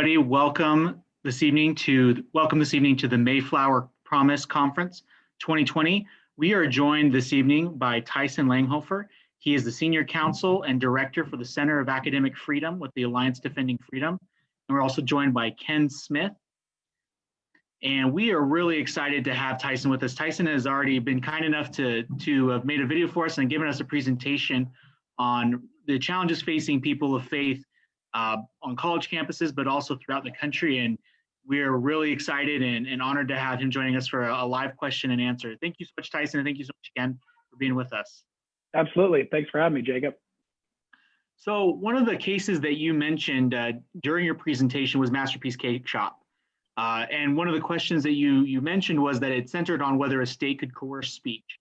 everybody. Welcome this evening to the Mayflower Promise Conference 2020. We are joined this evening by Tyson Langhofer. He is the Senior Counsel and Director for the Center of Academic Freedom with the Alliance Defending Freedom. And we're also joined by Ken Smith. And we are really excited to have Tyson with us. Tyson has already been kind enough to have made a video for us and given us a presentation on the challenges facing people of faith on college campuses, but also throughout the country. And we're really excited and honored to have him joining us for a live question and answer. Thank you so much, Tyson, and thank you so much again for being with us. Absolutely. Thanks for having me, Jacob. So one of the cases that you mentioned during your presentation was Masterpiece Cake Shop. And one of the questions that you mentioned was that it centered on whether a state could coerce speech.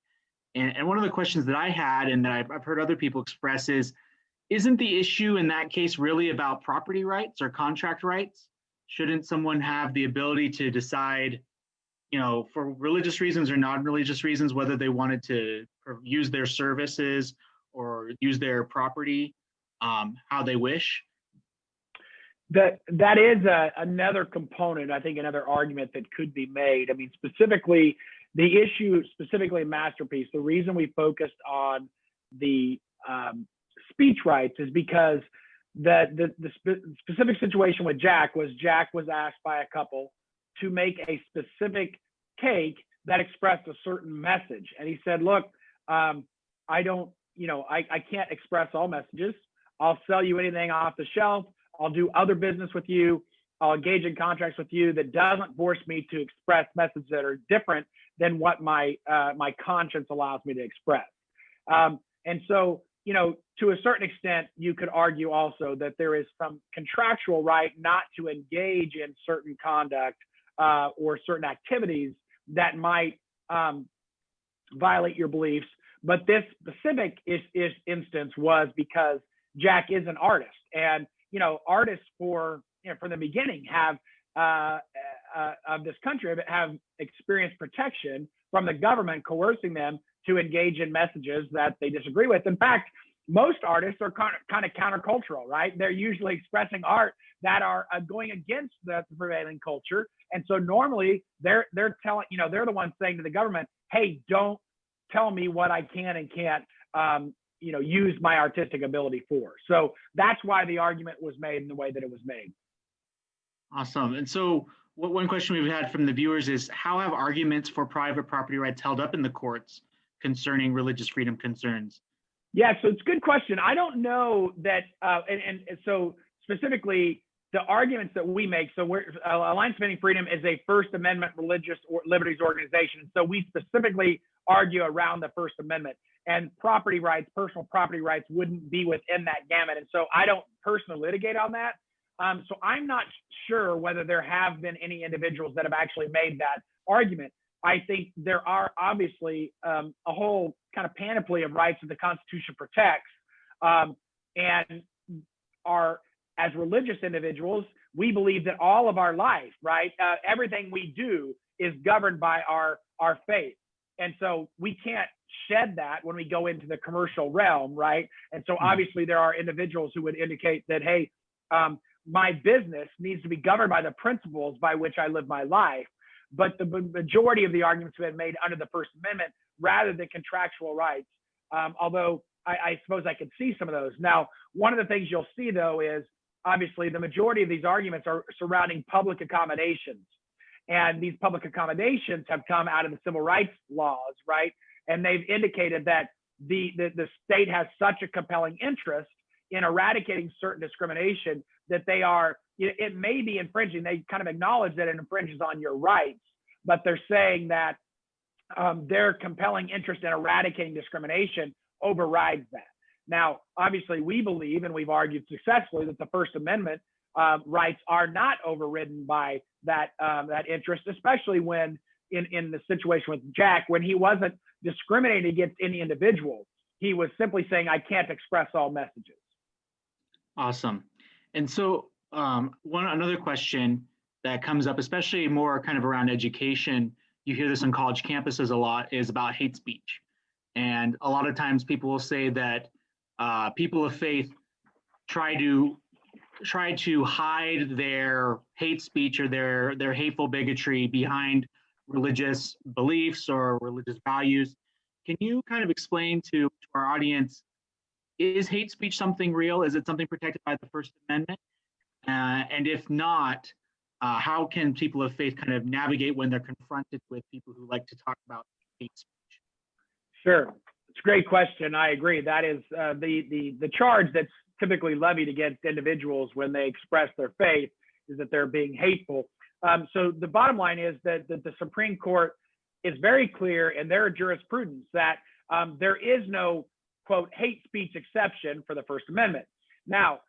And one of the questions that I had and that I've heard other people express is, isn't the issue in that case really about property rights or contract rights? Shouldn't someone have the ability to decide, for religious reasons or non-religious reasons, whether they wanted to use their services or use their property how they wish? That is another component, I think, another argument that could be made. I mean, specifically, the issue, specifically Masterpiece, the reason we focused on the speech rights is because the specific situation with Jack was asked by a couple to make a specific cake that expressed a certain message. And he said, look, I can't express all messages. I'll sell you anything off the shelf. I'll do other business with you. I'll engage in contracts with you that doesn't force me to express messages that are different than what my conscience allows me to express. And so, to a certain extent, you could argue also that there is some contractual right not to engage in certain conduct or certain activities that might violate your beliefs. But this specific instance was because Jack is an artist, and artists from the beginning have of this country have experienced protection from the government coercing them to engage in messages that they disagree with. In fact, most artists are kind of countercultural, right? They're usually expressing art that are going against the prevailing culture. And so normally they're telling, they're the ones saying to the government, hey, don't tell me what I can and can't, use my artistic ability for. So that's why the argument was made in the way that it was made. Awesome. And so one question we've had from the viewers is, how have arguments for private property rights held up in the courts concerning religious freedom concerns? Yeah, so it's a good question. I don't know that, and so specifically the arguments that we make, so we're Alliance Defending Freedom is a First Amendment religious liberties organization. So we specifically argue around the First Amendment, and property rights, personal property rights wouldn't be within that gamut. And so I don't personally litigate on that. So I'm not sure whether there have been any individuals that have actually made that argument. I think there are obviously a whole kind of panoply of rights that the Constitution protects, and as religious individuals, we believe that all of our life, right, everything we do is governed by our faith, and so we can't shed that when we go into the commercial realm, right? And so obviously there are individuals who would indicate that, hey, my business needs to be governed by the principles by which I live my life. But the majority of the arguments have been made under the First Amendment rather than contractual rights, although I suppose I could see some of those. Now, one of the things you'll see, though, is obviously the majority of these arguments are surrounding public accommodations. And these public accommodations have come out of the civil rights laws, right? And they've indicated that the state has such a compelling interest in eradicating certain discrimination that they are, it may be infringing. They kind of acknowledge that it infringes on your rights, but they're saying that their compelling interest in eradicating discrimination overrides that. Now, obviously, we believe, and we've argued successfully, that the First Amendment rights are not overridden by that interest, especially when in the situation with Jack, when he wasn't discriminating against any individual. He was simply saying, I can't express all messages. Awesome. And so another question that comes up, especially more kind of around education, you hear this on college campuses a lot, is about hate speech. And a lot of times people will say that people of faith try to try to hide their hate speech or their hateful bigotry behind religious beliefs or religious values. Can you kind of explain to our audience, is hate speech something real? Is it something protected by the First Amendment? And if not, how can people of faith kind of navigate when they're confronted with people who like to talk about hate speech? Sure. It's a great question. I agree. That is the charge that's typically levied against individuals when they express their faith is that they're being hateful. So the bottom line is that the Supreme Court is very clear in their jurisprudence that there is no, quote, hate speech exception for the First Amendment. Now,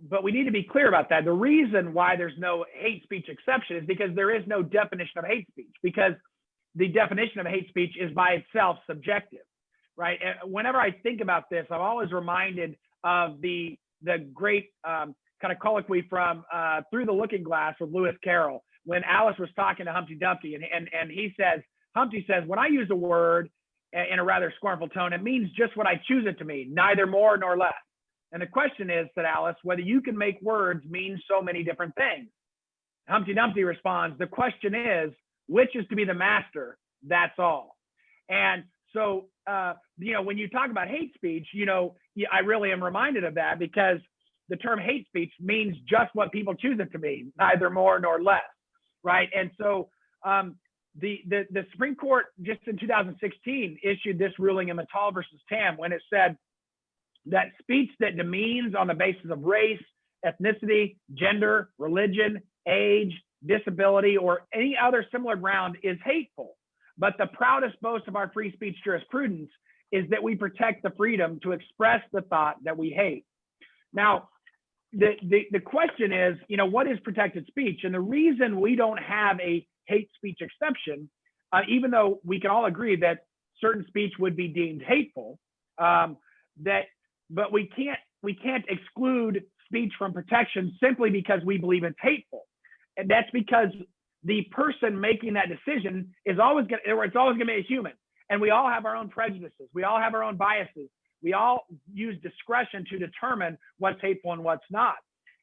but we need to be clear about that. The reason why there's no hate speech exception is because there is no definition of hate speech, because the definition of hate speech is by itself subjective, right? And whenever I think about this, I'm always reminded of the great kind of colloquy from Through the Looking Glass with Lewis Carroll, when Alice was talking to Humpty Dumpty, and he says, Humpty says, when I use a word in a rather scornful tone, it means just what I choose it to mean, neither more nor less. And the question is, said Alice, whether you can make words mean so many different things. Humpty Dumpty responds, the question is, which is to be the master? That's all. And so, when you talk about hate speech, I really am reminded of that, because the term hate speech means just what people choose it to mean, neither more nor less, right? And so the Supreme Court just in 2016 issued this ruling in Mattal versus Tam, when it said that speech that demeans on the basis of race, ethnicity, gender, religion, age, disability, or any other similar ground is hateful. But the proudest boast of our free speech jurisprudence is that we protect the freedom to express the thought that we hate. Now, the question is, what is protected speech? And the reason we don't have a hate speech exception, even though we can all agree that certain speech would be deemed hateful, but we can't exclude speech from protection simply because we believe it's hateful. And that's because the person making that decision is always going to be a human. And we all have our own prejudices. We all have our own biases. We all use discretion to determine what's hateful and what's not.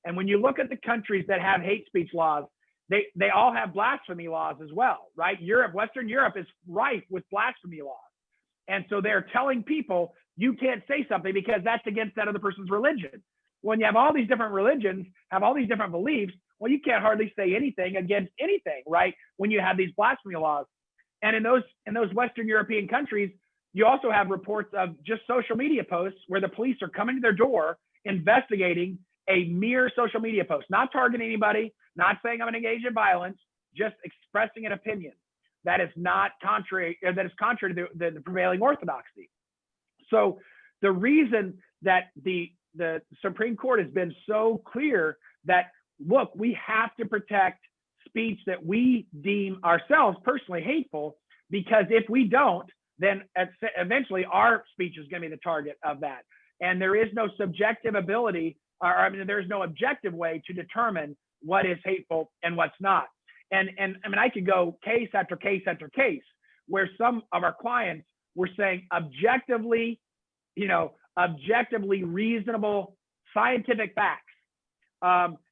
And when you look at the countries that have hate speech laws, they all have blasphemy laws as well, right? Western Europe is rife with blasphemy laws. And so they're telling people, you can't say something because that's against that other person's religion. When you have all these different religions, have all these different beliefs, well, you can't hardly say anything against anything, right? When you have these blasphemy laws. And in those Western European countries, you also have reports of just social media posts where the police are coming to their door, investigating a mere social media post, not targeting anybody, not saying I'm going to engage in violence, just expressing an opinion that is contrary to the prevailing orthodoxy. So the reason that the Supreme Court has been so clear that, look, we have to protect speech that we deem ourselves personally hateful, because if we don't, then eventually our speech is going to be the target of that. And there is no subjective ability, there's no objective way to determine what is hateful and what's not. And I could go case after case after case where some of our clients were saying objectively reasonable scientific facts.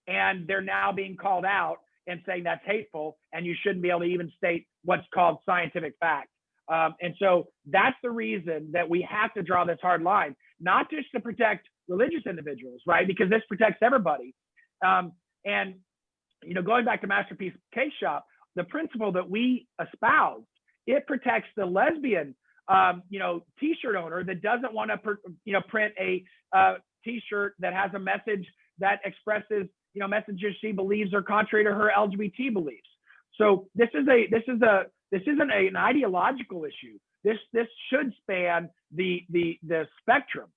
And they're now being called out and saying that's hateful, and you shouldn't be able to even state what's called scientific fact. And so that's the reason that we have to draw this hard line, not just to protect religious individuals, right? Because this protects everybody. And going back to Masterpiece Case Shop, the principle that we espouse, it protects the lesbian, T-shirt owner that doesn't want to, print a T-shirt that has a message that expresses, messages she believes are contrary to her LGBT beliefs. So this isn't an ideological issue. This should span the spectrum.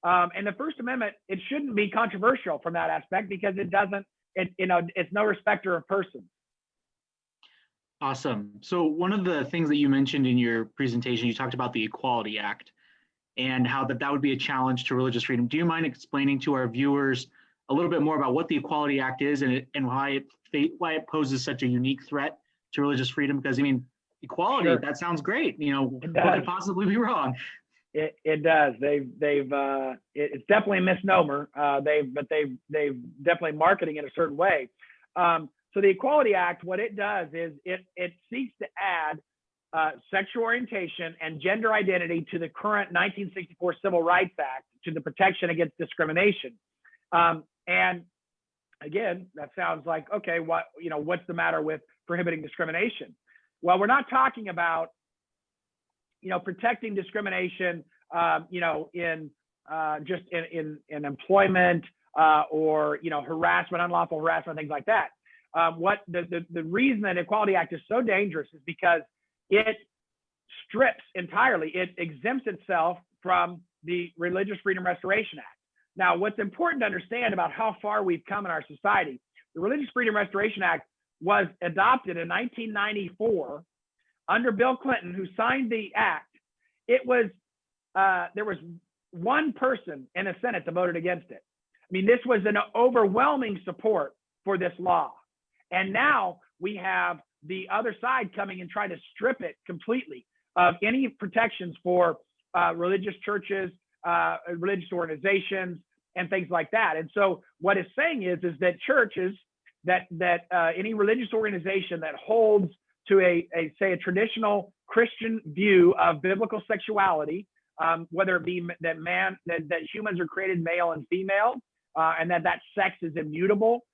And the First Amendment, it shouldn't be controversial from that aspect, because it's no respecter of persons. Awesome. So one of the things that you mentioned in your presentation, you talked about the Equality Act and how that would be a challenge to religious freedom. Do you mind explaining to our viewers a little bit more about what the Equality Act is and why it poses such a unique threat to religious freedom? Because equality, sure, that sounds great. What could possibly be wrong? It does. It's definitely a misnomer. They've definitely marketing it a certain way. So the Equality Act, what it does is it seeks to add sexual orientation and gender identity to the current 1964 Civil Rights Act to the protection against discrimination. And again, that sounds like, okay, what's the matter with prohibiting discrimination? Well, we're not talking about, protecting discrimination, in employment or, harassment, unlawful harassment, things like that. What the reason that Equality Act is so dangerous is because it strips entirely, it exempts itself from the Religious Freedom Restoration Act. Now, what's important to understand about how far we've come in our society, the Religious Freedom Restoration Act was adopted in 1994 under Bill Clinton, who signed the act. It was, there was one person in the Senate that voted against it. I mean, this was an overwhelming support for this law. And now we have the other side coming and trying to strip it completely of any protections for religious churches, religious organizations, and things like that. And so what it's saying is that churches, that any religious organization that holds to a traditional Christian view of biblical sexuality, whether it be that humans are created male and female, and that sex is immutable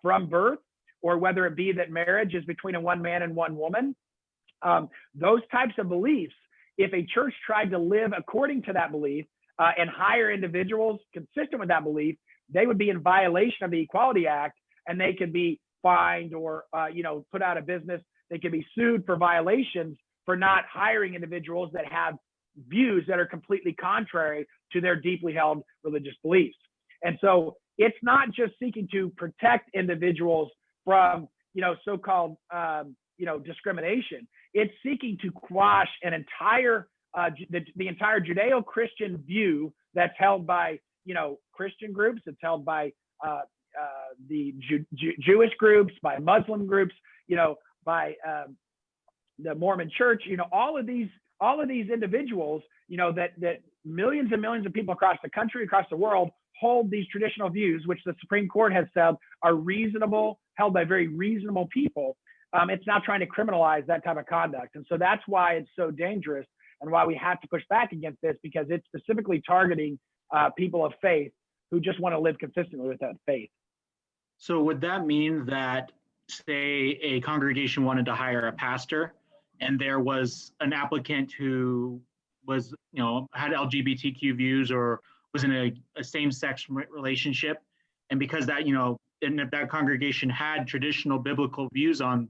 from birth, or whether it be that marriage is between a one man and one woman, those types of beliefs, if a church tried to live according to that belief and hire individuals consistent with that belief, they would be in violation of the Equality Act, and they could be fined or put out of business. They could be sued for violations for not hiring individuals that have views that are completely contrary to their deeply held religious beliefs. And so it's not just seeking to protect individuals from so-called discrimination. It's seeking to quash an entire the entire Judeo-Christian view that's held by Christian groups, it's held by the Jewish groups, by Muslim groups, by the Mormon Church, all of these individuals, that millions and millions of people across the country, across the world, hold these traditional views, which the Supreme Court has said are reasonable, held by very reasonable people. It's now trying to criminalize that type of conduct. And so that's why it's so dangerous, and why we have to push back against this, because it's specifically targeting people of faith who just want to live consistently with that faith. So would that mean that, say, a congregation wanted to hire a pastor, and there was an applicant who was, had LGBTQ views or was in a same-sex relationship, and because that, and if that congregation had traditional biblical views on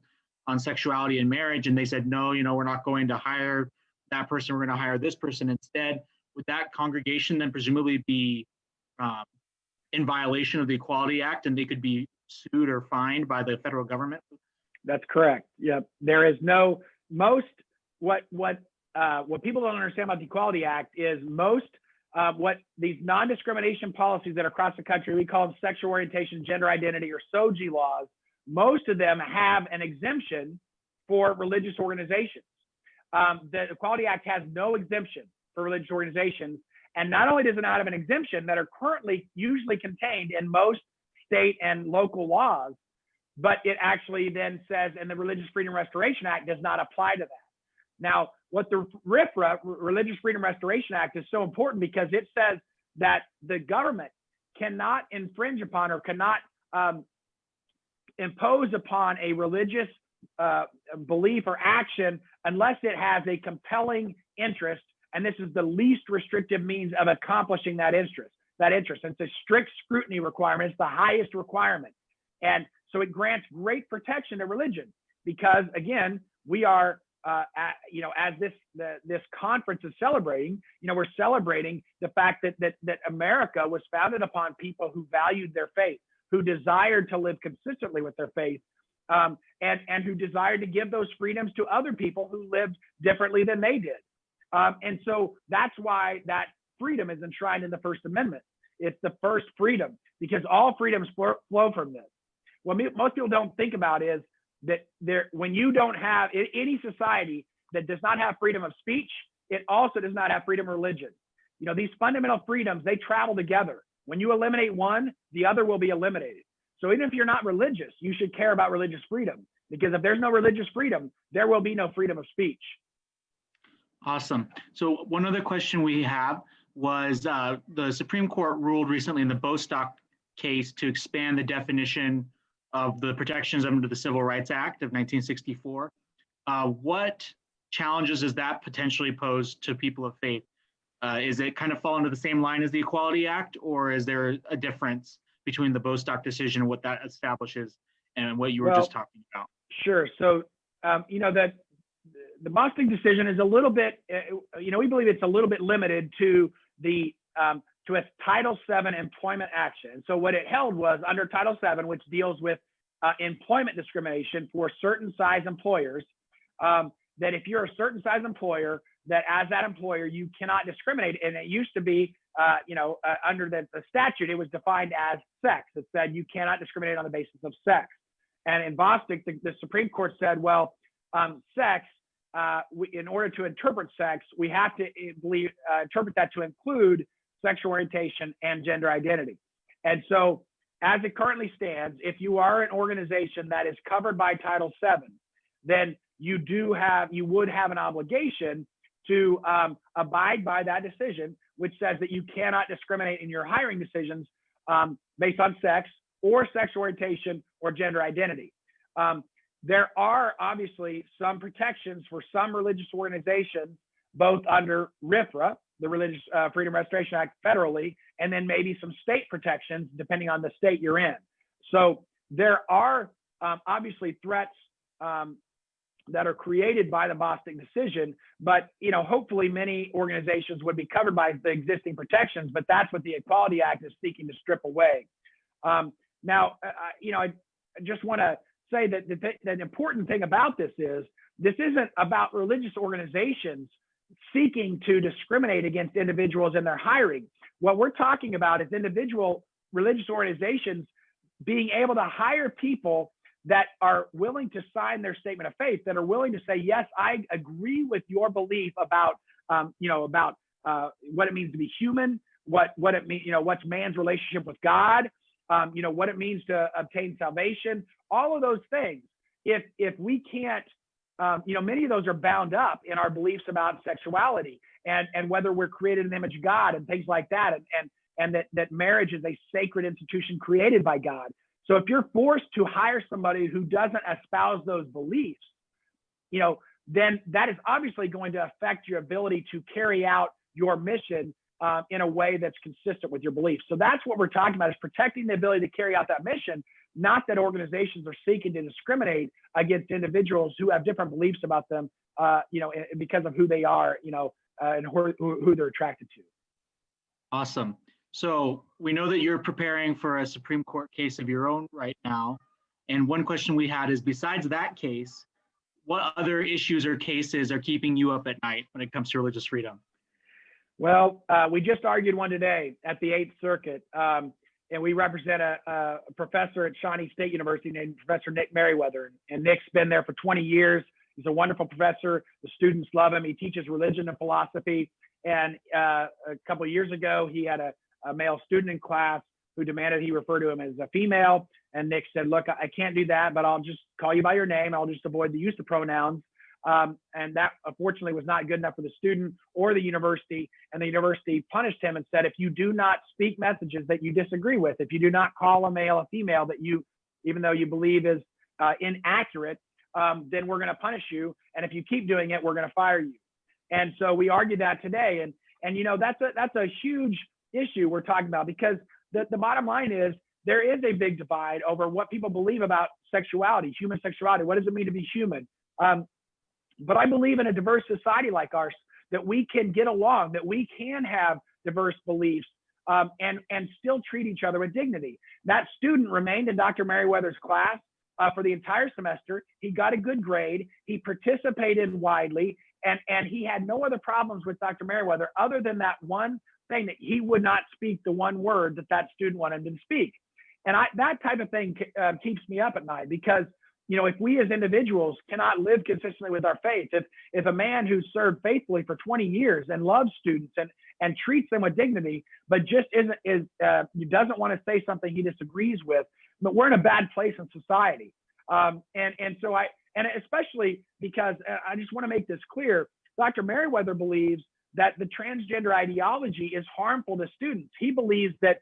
sexuality and marriage, and they said, no, we're not going to hire that person, we're going to hire this person instead, would that congregation then presumably be in violation of the Equality Act, and they could be sued or fined by the federal government? That's correct. Yep. There is what people don't understand about the Equality Act is what these non-discrimination policies that are across the country, we call them sexual orientation, gender identity, or SOGI laws. Most of them have an exemption for religious organizations. The Equality Act has no exemption for religious organizations. And not only does it not have an exemption that are currently usually contained in most state and local laws, but it actually then says, and the Religious Freedom Restoration Act does not apply to that. Now, what the RFRA, Religious Freedom Restoration Act, is so important because it says that the government cannot infringe upon or cannot impose upon a religious belief or action unless it has a compelling interest, and this is the least restrictive means of accomplishing that interest. And it's a strict scrutiny requirement. It's the highest requirement. And so it grants great protection to religion because, again, we are, as this conference is celebrating, we're celebrating the fact that America was founded upon people who valued their faith, who desired to live consistently with their faith, and who desired to give those freedoms to other people who lived differently than they did. And so that's why that freedom is enshrined in the First Amendment. It's the first freedom because all freedoms flow from this. What most people don't think about is that when you don't have any society that does not have freedom of speech, it also does not have freedom of religion. You know, these fundamental freedoms, they travel together. When you eliminate one, the other will be eliminated. So even if you're not religious, you should care about religious freedom, because if there's no religious freedom, there will be no freedom of speech. Awesome. So one other question we have was the Supreme Court ruled recently in the Bostock case to expand the definition of the protections under the Civil Rights Act of 1964. What challenges does that potentially pose to people of faith? Is it kind of fall into the same line as the Equality Act, or is there a difference between the Bostock decision and what that establishes and what you were just talking about? Sure. So, you know, that the Bostock decision is a little bit, you know, we believe it's a little bit limited to the to a Title VII employment action. And so what it held was under Title VII, which deals with employment discrimination for certain size employers, that if you're a certain size employer, that as that employer, you cannot discriminate. And it used to be, you know, under the statute, it was defined as sex. It said you cannot discriminate on the basis of sex. And in Bostock, the Supreme Court said, well, sex, in order to interpret sex, we have to interpret that to include sexual orientation and gender identity. And so as it currently stands, if you are an organization that is covered by Title VII, then you would have an obligation to abide by that decision, which says that you cannot discriminate in your hiring decisions based on sex or sexual orientation or gender identity. There are obviously some protections for some religious organizations, both under RFRA, the Religious Freedom Restoration Act federally, and then maybe some state protections depending on the state you're in. So there are obviously threats that are created by the Bostock decision, but you know, hopefully many organizations would be covered by the existing protections, but that's what the Equality Act is seeking to strip away. Now, you know, I just want to say that the important thing about this isn't about religious organizations seeking to discriminate against individuals in their hiring. What we're talking about is individual religious organizations being able to hire people that are willing to sign their statement of faith, that are willing to say, yes, I agree with your belief about, you know, about what it means to be human, what it means, you know, what's man's relationship with God, you know, what it means to obtain salvation, all of those things. If we can't, you know, many of those are bound up in our beliefs about sexuality and whether we're created in the image of God and things like that, and that marriage is a sacred institution created by God. So if you're forced to hire somebody who doesn't espouse those beliefs, you know, then that is obviously going to affect your ability to carry out your mission in a way that's consistent with your beliefs. So that's what we're talking about, is protecting the ability to carry out that mission, not that organizations are seeking to discriminate against individuals who have different beliefs about them, you know, because of who they are, you know, and who they're attracted to. Awesome. So we know that you're preparing for a Supreme Court case of your own right now. And one question we had is, besides that case, what other issues or cases are keeping you up at night when it comes to religious freedom? Well, we just argued one today at the 8th Circuit, and we represent a professor at Shawnee State University named Professor Nick Merriweather. And Nick's been there for 20 years. He's a wonderful professor. The students love him. He teaches religion and philosophy. And a couple of years ago, he had a male student in class who demanded he refer to him as a female. And Nick said, look, I can't do that, but I'll just call you by your name. I'll just avoid the use of pronouns. And that unfortunately was not good enough for the student or the university. And the university punished him and said, if you do not speak messages that you disagree with, if you do not call a male a female that you, even though you believe is inaccurate, then we're going to punish you. And if you keep doing it, we're going to fire you. And so we argued that today. And you know, that's a huge issue we're talking about, because the bottom line is there is a big divide over what people believe about sexuality, human sexuality. What does it mean to be human? But I believe in a diverse society like ours, that we can get along, that we can have diverse beliefs and still treat each other with dignity. That student remained in Dr. Merriweather's class for the entire semester. He got a good grade. He participated widely, and he had no other problems with Dr. Merriweather other than that one thing, that he would not speak the one word that student wanted him to speak. And that type of thing keeps me up at night, because if we as individuals cannot live consistently with our faith, if a man who's served faithfully for 20 years and loves students and treats them with dignity, but just doesn't want to say something he disagrees with, but we're in a bad place in society. And especially because I just want to make this clear, Dr. Merriweather believes that the transgender ideology is harmful to students. He believes that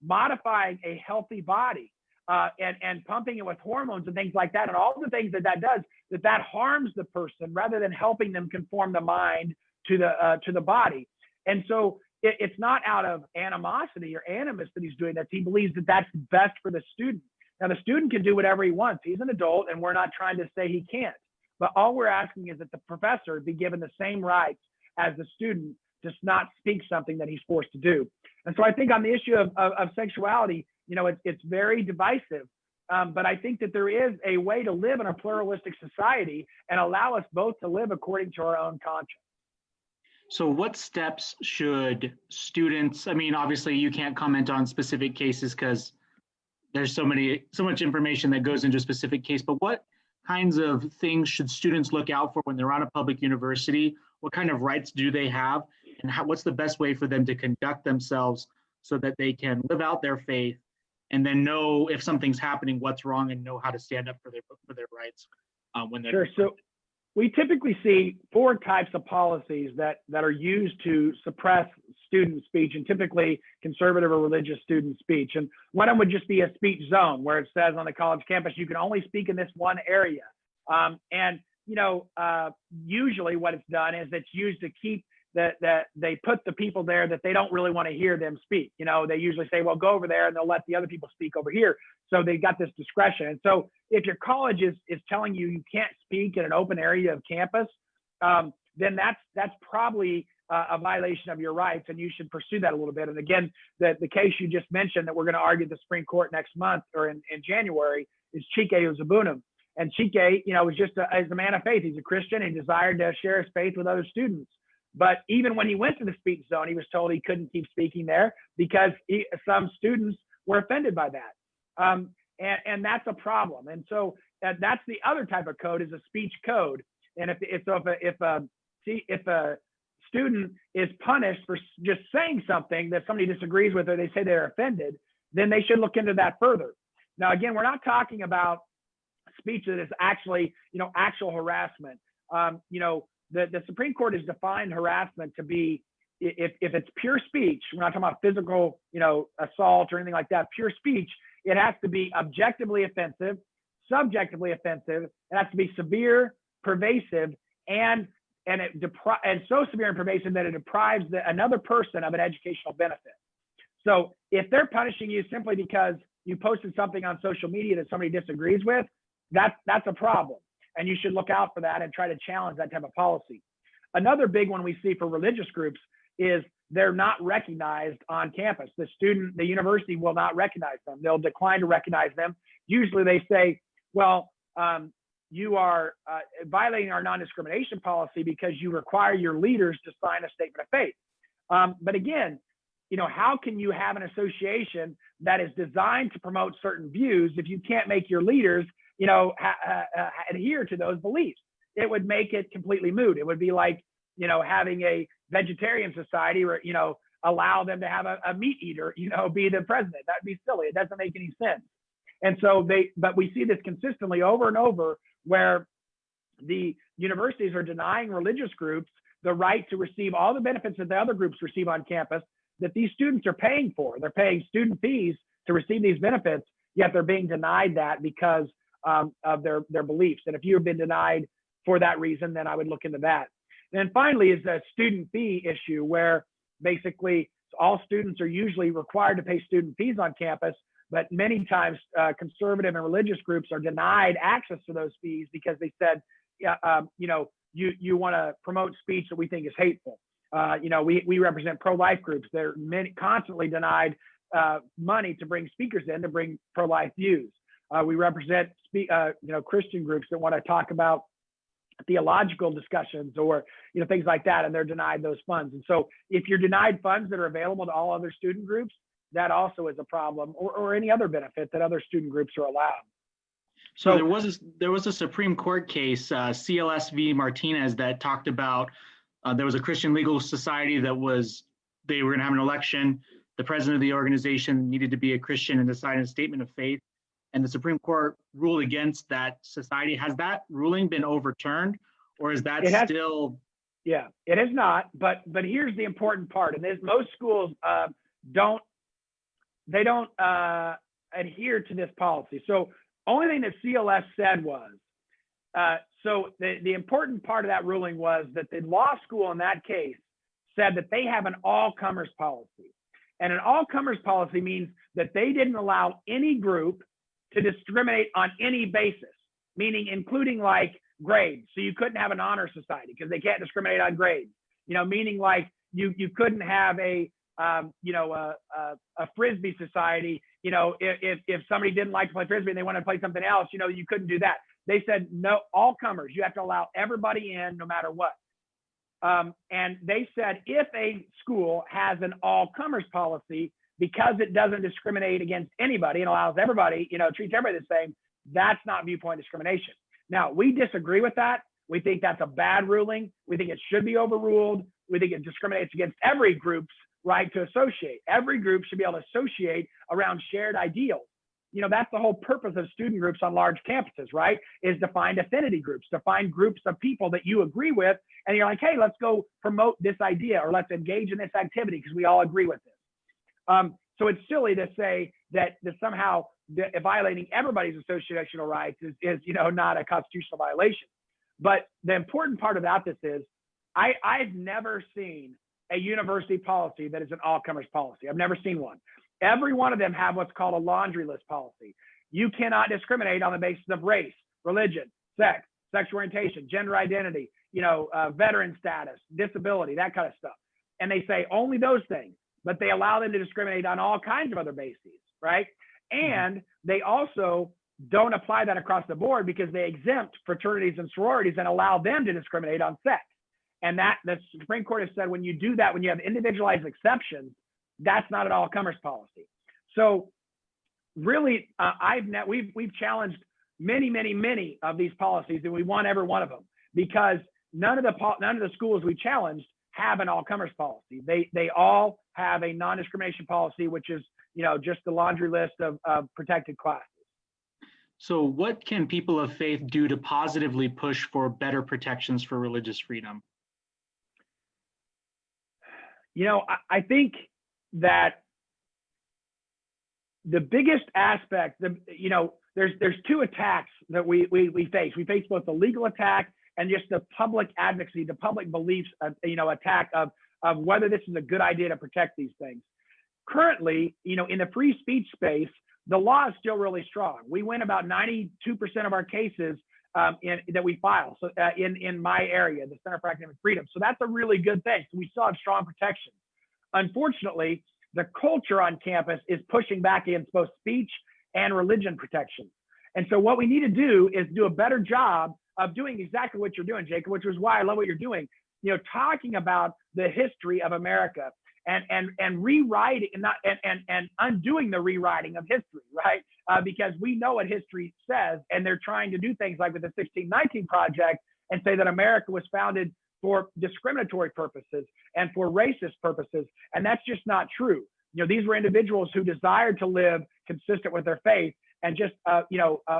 modifying a healthy body and pumping it with hormones and things like that, and all the things that does, that harms the person rather than helping them conform the mind to the body. And so it's not out of animosity or animus that he's doing this. He believes that that's best for the student. Now, the student can do whatever he wants. He's an adult, and we're not trying to say he can't. But all we're asking is that the professor be given the same rights as the student to not speak something that he's forced to do. And so I think on the issue of sexuality, it's very divisive. But I think that there is a way to live in a pluralistic society and allow us both to live according to our own conscience. So what steps should students, obviously you can't comment on specific cases because there's so much information that goes into a specific case, but what kinds of things should students look out for when they're on a public university? What kind of rights do they have? And what's the best way for them to conduct themselves so that they can live out their faith and then know if something's happening, what's wrong, and know how to stand up for their rights when they're— Sure. So we typically see 4 types of policies that are used to suppress student speech, and typically conservative or religious student speech. And one of them would just be a speech zone, where it says on the college campus, you can only speak in this one area. Usually what it's done is it's used to keep that they put the people there that they don't really want to hear them speak. They usually say, well, go over there, and they'll let the other people speak over here. So they got this discretion. And so if your college is telling you can't speak in an open area of campus, then that's probably a violation of your rights, and you should pursue that a little bit. And again, the case you just mentioned that we're going to argue at the Supreme Court next month or in January is Chike Uzabunam. And Chike, was just as a man of faith. He's a Christian. He desired to share his faith with other students. But even when he went to the speech zone, he was told he couldn't keep speaking there because some students were offended by that. And that's a problem. And so that's the other type of code, is a speech code. And if a student is punished for just saying something that somebody disagrees with, or they say they're offended, then they should look into that further. Now, again, we're not talking about speech that is actually, actual harassment. The Supreme Court has defined harassment to be, if it's pure speech, we're not talking about physical, assault or anything like that, pure speech, it has to be objectively offensive, subjectively offensive, it has to be severe, pervasive, and so severe and pervasive that it deprives another person of an educational benefit. So if they're punishing you simply because you posted something on social media that somebody disagrees with, that's a problem. And you should look out for that and try to challenge that type of policy. Another big one we see for religious groups is they're not recognized on campus. The university will not recognize them. They'll decline to recognize them. Usually they say, well, you are violating our non-discrimination policy because you require your leaders to sign a statement of faith. But again, how can you have an association that is designed to promote certain views if you can't make your leaders adhere to those beliefs? It would make it completely moot. It would be like, having a vegetarian society where, allow them to have a meat eater, be the president. That'd be silly. It doesn't make any sense. And so but we see this consistently over and over, where the universities are denying religious groups the right to receive all the benefits that the other groups receive on campus that these students are paying for. They're paying student fees to receive these benefits, yet they're being denied that because of their beliefs. And if you've been denied for that reason, then I would look into that. And then finally is a student fee issue, where basically all students are usually required to pay student fees on campus, but many times conservative and religious groups are denied access to those fees because they said, you want to promote speech that we think is hateful. We represent pro-life groups. They're constantly denied money to bring speakers in to bring pro-life views. We represent Christian groups that want to talk about theological discussions or things like that, and they're denied those funds. And so if you're denied funds that are available to all other student groups, that also is a problem, or any other benefit that other student groups are allowed. So there was a Supreme Court case, CLS v. Martinez, that talked about there was a Christian legal society they were going to have an election. The president of the organization needed to be a Christian and decide a statement of faith. And the Supreme Court ruled against that society. Has that ruling been overturned, or is that still? Yeah, it is not. But here's the important part. And most schools don't adhere to this policy. So only thing that CLS said was, so the important part of that ruling was that the law school in that case said that they have an all-comers policy. And an all-comers policy means that they didn't allow any group to discriminate on any basis, meaning including like grades. So you couldn't have an honor society because they can't discriminate on grades. Meaning like you couldn't have a Frisbee society. If somebody didn't like to play Frisbee and they wanted to play something else, you couldn't do that. They said, no, all comers, you have to allow everybody in no matter what. And they said, if a school has an all comers policy, because it doesn't discriminate against anybody and allows everybody, treats everybody the same, that's not viewpoint discrimination. Now, we disagree with that. We think that's a bad ruling. We think it should be overruled. We think it discriminates against every group's right to associate. Every group should be able to associate around shared ideals. That's the whole purpose of student groups on large campuses, right? Is to find affinity groups, to find groups of people that you agree with. And you're like, hey, let's go promote this idea, or let's engage in this activity because we all agree with this. So it's silly to say that somehow violating everybody's associational rights is not a constitutional violation. But the important part about this is I've never seen a university policy that is an all-comers policy. I've never seen one. Every one of them have what's called a laundry list policy. You cannot discriminate on the basis of race, religion, sex, sexual orientation, gender identity, veteran status, disability, that kind of stuff. And they say only those things, but they allow them to discriminate on all kinds of other bases, right? And they also don't apply that across the board because they exempt fraternities and sororities and allow them to discriminate on sex. And that the Supreme Court has said when you do that, when you have individualized exceptions, that's not an all-comers policy. So really, we've challenged many of these policies, and we won every one of them because none of the schools we challenged have an all-comers policy. They all have a non-discrimination policy, which is just the laundry list of protected classes. So what can people of faith do to positively push for better protections for religious freedom? I think that the biggest aspect, there's two attacks that we face. We face both the legal attack and just the public advocacy, the public beliefs, attack of whether this is a good idea to protect these things. Currently, in the free speech space, the law is still really strong. We win about 92% of our cases that we file. So in my area, the Center for Academic Freedom. So that's a really good thing. So we still have strong protections. Unfortunately, the culture on campus is pushing back against both speech and religion protections. And so what we need to do is do a better job of doing exactly what you're doing, Jacob, which is why I love what you're doing. Talking about the history of America and rewriting and undoing the rewriting of history, right? Because we know what history says, and they're trying to do things like with the 1619 Project and say that America was founded for discriminatory purposes and for racist purposes, and that's just not true. These were individuals who desired to live consistent with their faith and just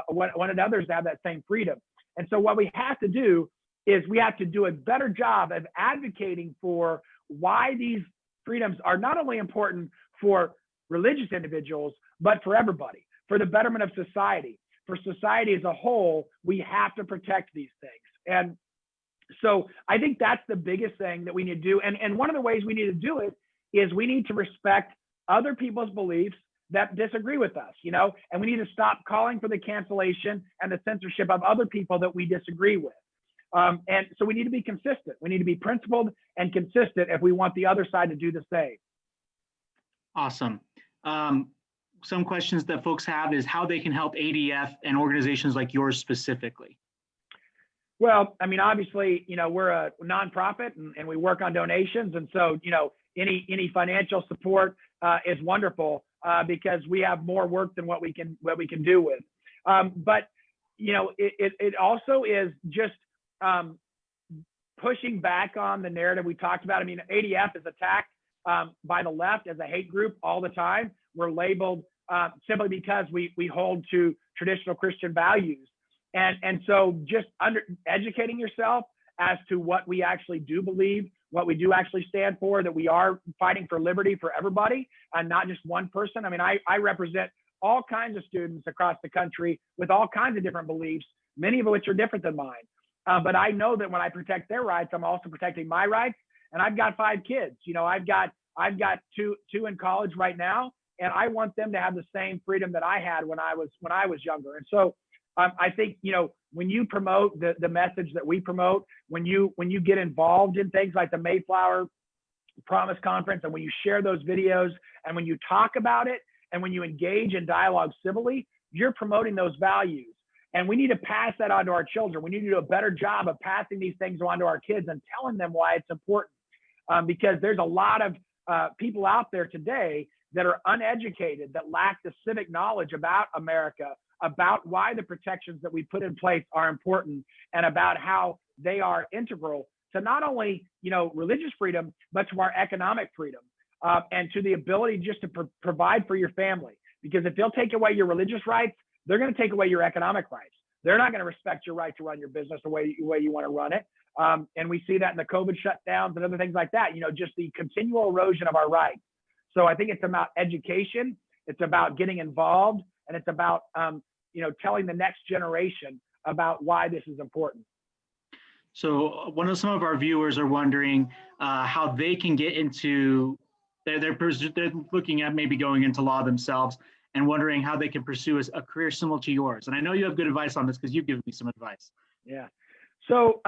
wanted others to have that same freedom. And so what we have to do is we have to do a better job of advocating for why these freedoms are not only important for religious individuals, but for everybody, for the betterment of society. For society as a whole, we have to protect these things. And so I think that's the biggest thing that we need to do. And one of the ways we need to do it is we need to respect other people's beliefs that disagree with us, and we need to stop calling for the cancellation and the censorship of other people that we disagree with. And so we need to be consistent. We need to be principled and consistent if we want the other side to do the same. Awesome. Some questions that folks have is how they can help ADF and organizations like yours specifically. Well, obviously, we're a nonprofit and we work on donations. And so, any financial support is wonderful because we have more work than what we can do with. But it also is just pushing back on the narrative we talked about. I mean, ADF is attacked by the left as a hate group all the time. We're labeled simply because we hold to traditional Christian values. And so just educating yourself as to what we actually do believe, what we do actually stand for, that we are fighting for liberty for everybody and not just one person. I mean, I represent all kinds of students across the country with all kinds of different beliefs, many of which are different than mine. But I know that when I protect their rights, I'm also protecting my rights. And I've got 5 kids. I've got two in college right now, and I want them to have the same freedom that I had when I was younger. And so I think when you promote the message that we promote, when you get involved in things like the Mayflower Promise Conference, and when you share those videos, and when you talk about it, and when you engage in dialogue civilly, you're promoting those values. And we need to pass that on to our children. We need to do a better job of passing these things on to our kids and telling them why it's important. Because there's a lot of people out there today that are uneducated, that lack the civic knowledge about America, about why the protections that we put in place are important, and about how they are integral to not only religious freedom, but to our economic freedom, and to the ability just to provide for your family. Because if they'll take away your religious rights, they're going to take away your economic rights. They're not going to respect your right to run your business the way you want to run it. And we see that in the COVID shutdowns and other things like that, just the continual erosion of our rights. So I think it's about education, it's about getting involved, and it's about, telling the next generation about why this is important. So some of our viewers are wondering how they can get into, they're looking at maybe going into law themselves and wondering how they can pursue a career similar to yours. And I know you have good advice on this because you've given me some advice. Yeah. So,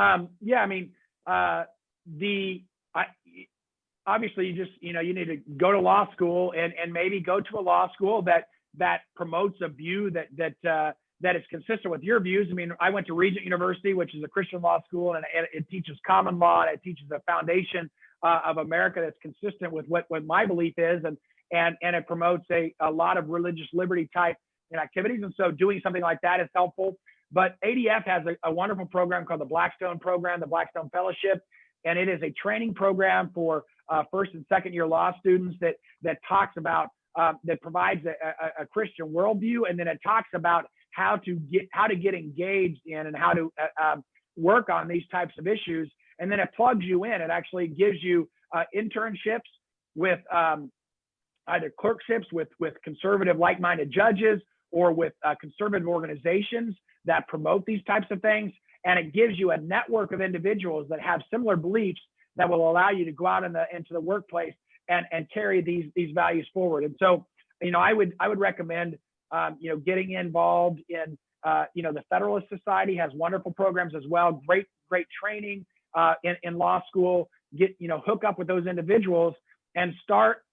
obviously you just, you need to go to law school and maybe go to a law school that promotes a view that is consistent with your views. I mean, I went to Regent University, which is a Christian law school, and it teaches common law, and it teaches the foundation of America that's consistent with what my belief is. And it promotes a lot of religious liberty type activities. And so doing something like that is helpful. But ADF has a wonderful program called the Blackstone Program, the Blackstone Fellowship. And it is a training program for first and second year law students that talks about, that provides a Christian worldview. And then it talks about how to get engaged in and how to work on these types of issues. And then it plugs you in. It actually gives you internships with either clerkships with conservative, like-minded judges, or with conservative organizations that promote these types of things. And it gives you a network of individuals that have similar beliefs that will allow you to go out into the workplace and carry these values forward. And so, I would recommend, getting involved in, the Federalist Society has wonderful programs as well. Great training in law school. Hook up with those individuals and start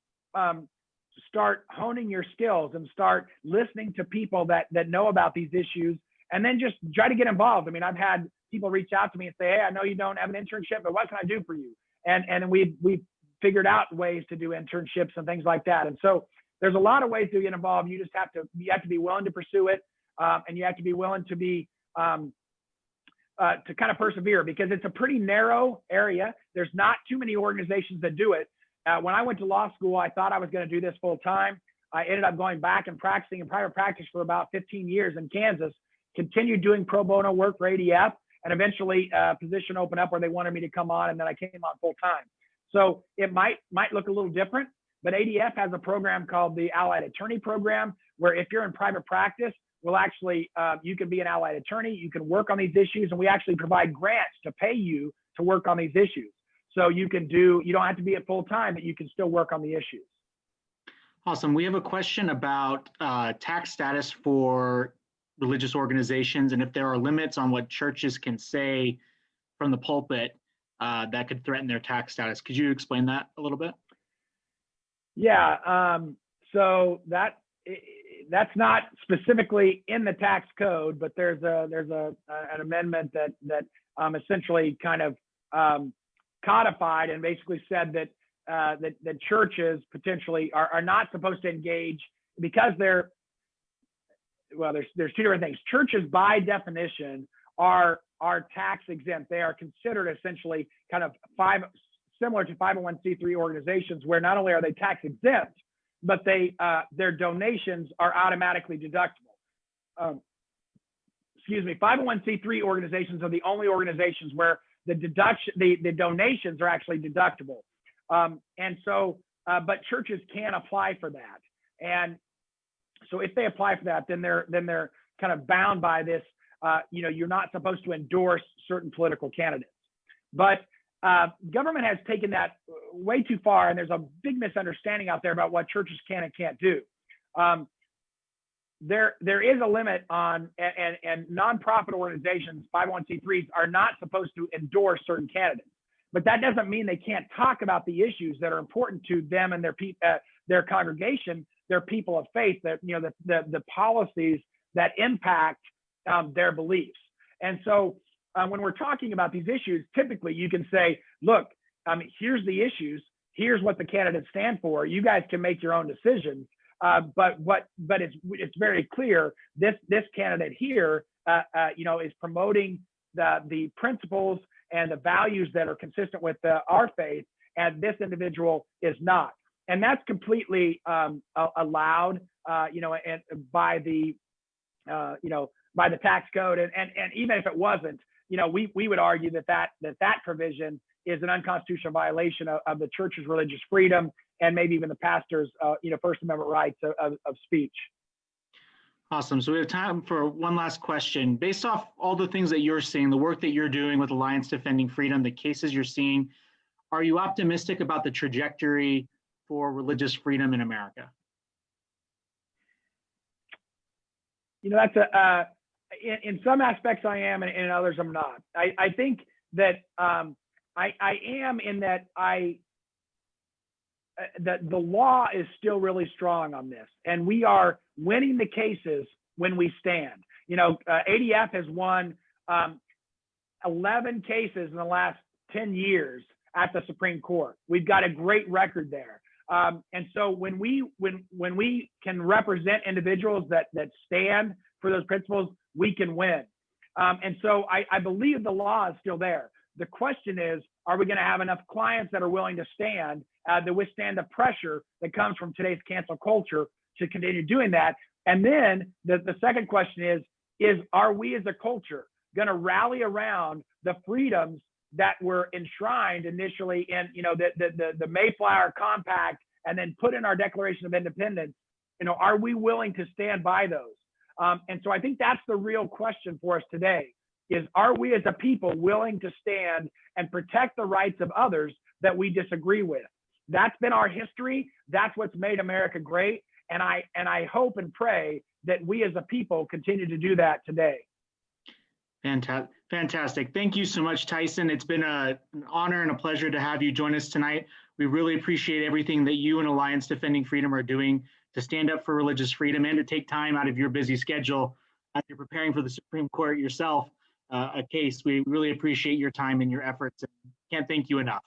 honing your skills and start listening to people that know about these issues, and then just try to get involved. I mean, I've had people reach out to me and say, "Hey, I know you don't have an internship, but what can I do for you?" And we've figured out ways to do internships and things like that. And so there's a lot of ways to get involved. You just have to be willing to pursue it, and you have to be willing to be to kind of persevere, because it's a pretty narrow area. There's not too many organizations that do it. When I went to law school, I thought I was going to do this full time. I ended up going back and practicing in private practice for about 15 years in Kansas, continued doing pro bono work for ADF, and eventually a position opened up where they wanted me to come on, and then I came on full time. So it might look a little different, but ADF has a program called the Allied Attorney Program, where if you're in private practice, we'll actually, you can be an allied attorney, you can work on these issues, and we actually provide grants to pay you to work on these issues. So you don't have to be at full time, but you can still work on the issues. Awesome. We have a question about tax status for religious organizations, and if there are limits on what churches can say from the pulpit that could threaten their tax status. Could you explain that a little bit? Yeah. So that's not specifically in the tax code, but there's an amendment that essentially kind of codified and basically said that that churches potentially are not supposed to engage because there's two different things. Churches by definition are tax exempt. They are considered essentially kind of similar to 501c3 organizations, where not only are they tax exempt, but their donations are automatically deductible. 501c3 organizations are the only organizations where the donations are actually deductible. But churches can apply for that. And so if they apply for that, then they're kind of bound by this. You're not supposed to endorse certain political candidates. But government has taken that way too far, and there's a big misunderstanding out there about what churches can and can't do. There is a limit on, and nonprofit organizations, 501c3s, are not supposed to endorse certain candidates. But that doesn't mean they can't talk about the issues that are important to them and their congregation, their people of faith, the policies that impact their beliefs. And so when we're talking about these issues, typically you can say, look, here's the issues. Here's what the candidates stand for. You guys can make your own decisions. But it's very clear this candidate here, is promoting the principles and the values that are consistent with our faith, and this individual is not. And that's completely allowed, and by the tax code. And even if it wasn't, we would argue that provision is an unconstitutional violation of the church's religious freedom, and maybe even the pastor's, First Amendment rights of speech. Awesome. So we have time for one last question. Based off all the things that you're seeing, the work that you're doing with Alliance Defending Freedom, the cases you're seeing, are you optimistic about the trajectory for religious freedom in America? That's in some aspects I am, and in others I'm not. I think that I am in that that the law is still really strong on this, and we are winning the cases when we stand. ADF has won 11 cases in the last 10 years at the Supreme Court. We've got a great record there. And so when we can represent individuals that stand for those principles, we can win. And so I believe the law is still there. The question is, are we going to have enough clients that are willing to stand, to withstand the pressure that comes from today's cancel culture to continue doing that? And then the second question is are we as a culture going to rally around the freedoms that were enshrined initially in, the Mayflower Compact, and then put in our Declaration of Independence? Are we willing to stand by those? And so I think that's the real question for us today, is are we as a people willing to stand and protect the rights of others that we disagree with? That's been our history. That's what's made America great. And I hope and pray that we as a people continue to do that today. Fantastic. Thank you so much, Tyson. It's been an honor and a pleasure to have you join us tonight. We really appreciate everything that you and Alliance Defending Freedom are doing to stand up for religious freedom and to take time out of your busy schedule as you're preparing for the Supreme Court yourself, a case. We really appreciate your time and your efforts, and can't thank you enough.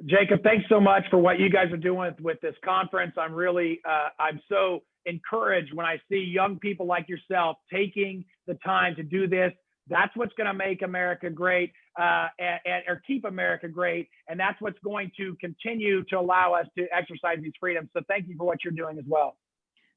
Jacob, thanks so much for what you guys are doing with this conference. I'm so encouraged when I see young people like yourself taking the time to do this. That's what's going to make America great, or keep America great. And that's what's going to continue to allow us to exercise these freedoms. So thank you for what you're doing as well.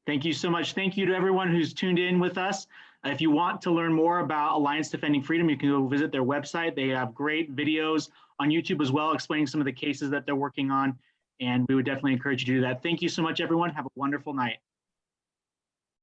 Thank you so much. Thank you to everyone who's tuned in with us. If you want to learn more about Alliance Defending Freedom, you can go visit their website. They have great videos on YouTube as well, explaining some of the cases that they're working on. And we would definitely encourage you to do that. Thank you so much, everyone. Have a wonderful night.